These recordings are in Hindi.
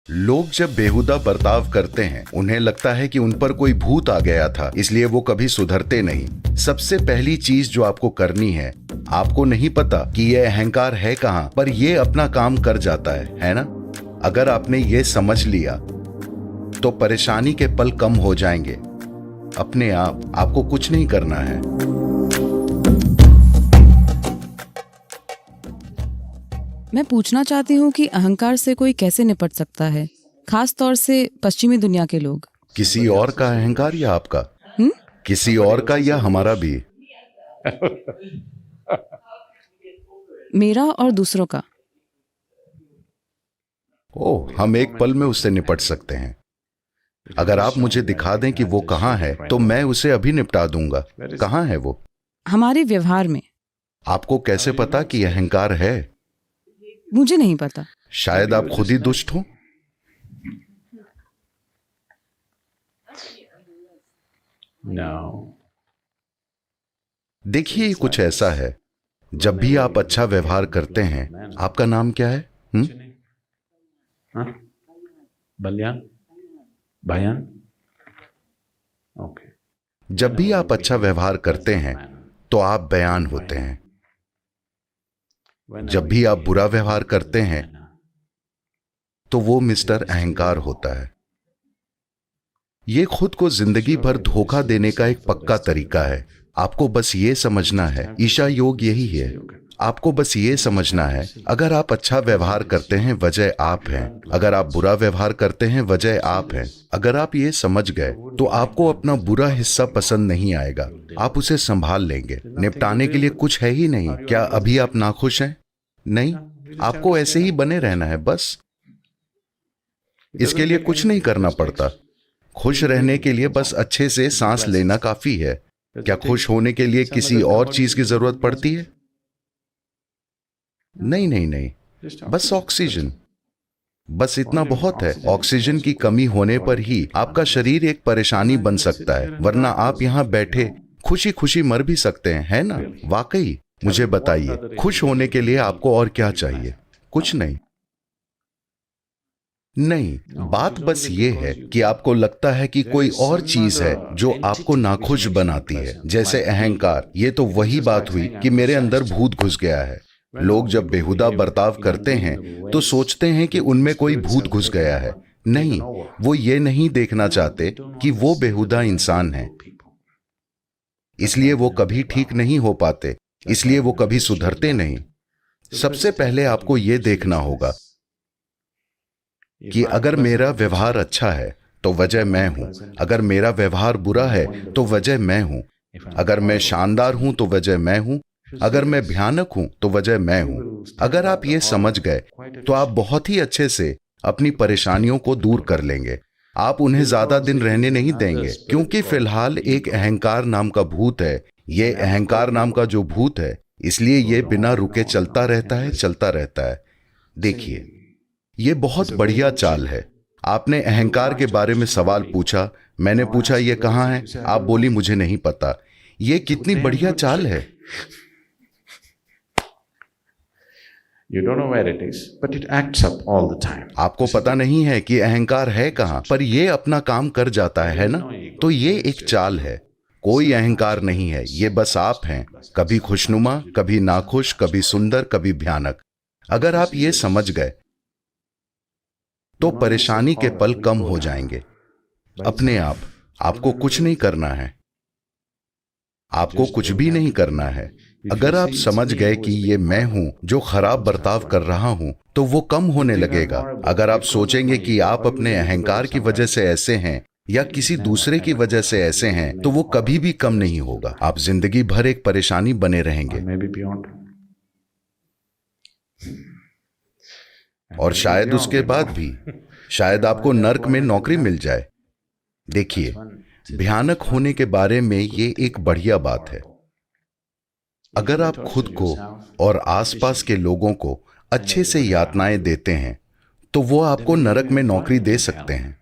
लोग जब बेहुदा बर्ताव करते हैं उन्हें लगता है कि उन पर कोई भूत आ गया था, इसलिए वो कभी सुधरते नहीं। सबसे पहली चीज जो आपको करनी है, आपको नहीं पता कि ये अहंकार है कहाँ, पर ये अपना काम कर जाता है ना। अगर आपने ये समझ लिया तो परेशानी के पल कम हो जाएंगे अपने आप। आपको कुछ नहीं करना है। मैं पूछना चाहती हूँ कि अहंकार से कोई कैसे निपट सकता है, खास तौर से पश्चिमी दुनिया के लोग। किसी और का अहंकार या आपका? किसी और का या हमारा भी? मेरा और दूसरों का। ओह, हम एक पल में उससे निपट सकते हैं। अगर आप मुझे दिखा दें कि वो कहाँ है तो मैं उसे अभी निपटा दूंगा। कहाँ है वो? हमारे व्यवहार में। आपको कैसे पता कि अहंकार है? मुझे नहीं पता। शायद आप खुद ही दुष्ट हो। देखिए, ये कुछ ऐसा है, जब भी आप अच्छा व्यवहार करते हैं। आपका नाम क्या है? बलियान, बयान। ओके। जब भी आप अच्छा व्यवहार करते हैं तो आप बयान होते हैं। जब भी आप बुरा व्यवहार करते हैं तो वो मिस्टर अहंकार होता है। ये खुद को जिंदगी भर धोखा देने का एक पक्का तरीका है। आपको बस ये समझना है, ईशा योग यही है। आपको बस ये समझना है, अगर आप अच्छा व्यवहार करते हैं वजह आप हैं, अगर आप बुरा व्यवहार करते हैं वजह आप हैं। अगर आप ये समझ गए तो आपको अपना बुरा हिस्सा पसंद नहीं आएगा। आप उसे संभाल लेंगे। निपटाने के लिए कुछ है ही नहीं। क्या अभी आप नाखुश हैं? नहीं, आपको ऐसे ही बने रहना है बस। इसके लिए कुछ नहीं करना पड़ता। खुश रहने के लिए बस अच्छे से सांस लेना काफी है। क्या खुश होने के लिए किसी और चीज की जरूरत पड़ती है? नहीं नहीं नहीं, बस ऑक्सीजन। बस इतना बहुत है। ऑक्सीजन की कमी होने पर ही आपका शरीर एक परेशानी बन सकता है, वरना आप यहां बैठे खुशी खुशी मर भी सकते हैं, है ना? वाकई। मुझे बताइए, खुश होने के लिए आपको और क्या चाहिए? कुछ नहीं। नहीं, बात बस ये है कि आपको लगता है कि कोई और चीज है जो आपको नाखुश बनाती है, जैसे अहंकार। ये तो वही बात हुई कि मेरे अंदर भूत घुस गया है। लोग जब बेहुदा बर्ताव करते हैं तो सोचते हैं कि उनमें कोई भूत घुस गया है। नहीं, वो ये नहीं देखना चाहते कि वो बेहुदा इंसान है। इसलिए वो कभी ठीक नहीं हो पाते, इसलिए वो कभी सुधरते नहीं। सबसे पहले आपको ये देखना होगा कि अगर मेरा व्यवहार अच्छा है तो वजह मैं हूं, अगर मेरा व्यवहार बुरा है तो वजह मैं हूं, अगर मैं शानदार हूं तो वजह मैं हूं, अगर मैं भयानक हूं तो वजह मैं हूं। अगर आप ये समझ गए तो आप बहुत ही अच्छे से अपनी परेशानियों को दूर कर लेंगे। आप उन्हें ज्यादा दिन रहने नहीं देंगे, क्योंकि फिलहाल एक अहंकार नाम का भूत है। ये अहंकार नाम का जो भूत है, इसलिए ये बिना रुके चलता रहता है, चलता रहता है। देखिए, ये बहुत बढ़िया चाल है। आपने अहंकार के बारे में सवाल पूछा, मैंने पूछा ये कहाँ है, आप बोली मुझे नहीं पता। ये कितनी बढ़िया चाल है। You don't know where it is, but it acts up all the time. आपको पता नहीं है कि अहंकार है कहाँ, पर ये अपना काम कर जाता है ना? तो ये एक चाल है। कोई अहंकार नहीं है, ये बस आप हैं। कभी खुशनुमा, कभी नाखुश, कभी सुंदर, कभी भयानक। अगर आप ये समझ गए तो परेशानी के पल कम हो जाएंगे अपने आप। आपको कुछ नहीं करना है। आपको कुछ भी नहीं करना है। अगर आप समझ गए कि ये मैं हूं जो खराब बर्ताव कर रहा हूं, तो वो कम होने लगेगा। अगर आप सोचेंगे कि आप अपने अहंकार की वजह से ऐसे हैं या किसी दूसरे की वजह से ऐसे हैं, तो वो कभी भी कम नहीं होगा। आप जिंदगी भर एक परेशानी बने रहेंगे, और शायद उसके बाद भी शायद आपको नर्क में नौकरी मिल जाए। देखिए, भयानक होने के बारे में ये एक बढ़िया बात है। अगर आप खुद को और आसपास के लोगों को अच्छे से यातनाएं देते हैं तो वो आपको नरक में नौकरी दे सकते हैं।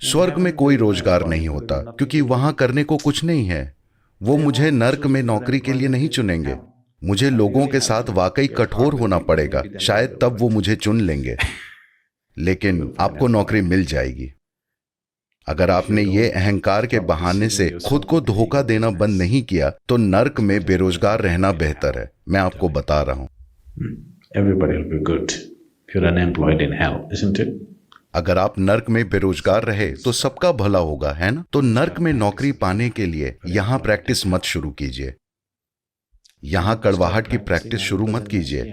स्वर्ग में कोई रोजगार नहीं होता, क्योंकि वहां करने को कुछ नहीं है। वो मुझे नर्क में नौकरी के लिए नहीं चुनेंगे। मुझे लोगों के साथ वाकई कठोर होना पड़ेगा, शायद तब वो मुझे चुन लेंगे। लेकिन आपको नौकरी मिल जाएगी। अगर आपने ये अहंकार के बहाने से खुद को धोखा देना बंद नहीं किया तो नर्क में बेरोजगार रहना बेहतर है। मैं आपको बता रहा हूं। Everybody will be good if you're unemployed in hell, isn't it? अगर आप नर्क में बेरोजगार रहे तो सबका भला होगा, है ना? तो नर्क में नौकरी पाने के लिए यहाँ प्रैक्टिस मत शुरू कीजिए। यहाँ कड़वाहट की प्रैक्टिस शुरू मत कीजिए,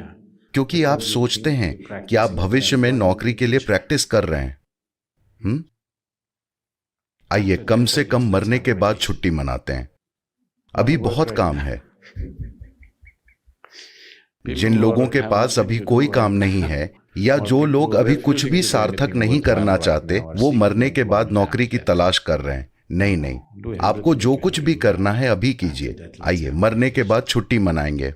क्योंकि आप सोचते हैं कि आप भविष्य में नौकरी के लिए प्रैक्टिस कर रहे हैं। आइए कम से कम मरने के बाद छुट्टी मनाते हैं। अभी बहुत काम है। जिन लोगों के पास अभी कोई काम नहीं है या जो लोग अभी कुछ भी सार्थक नहीं करना चाहते, वो मरने के बाद नौकरी की तलाश कर रहे हैं। नहीं, आपको जो कुछ भी करना है अभी कीजिए। आइए मरने के बाद छुट्टी मनाएंगे।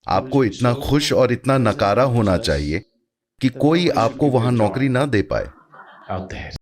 आपको इतना खुश और इतना नकारा होना चाहिए कि कोई आपको वहां नौकरी ना दे पाए। Out there.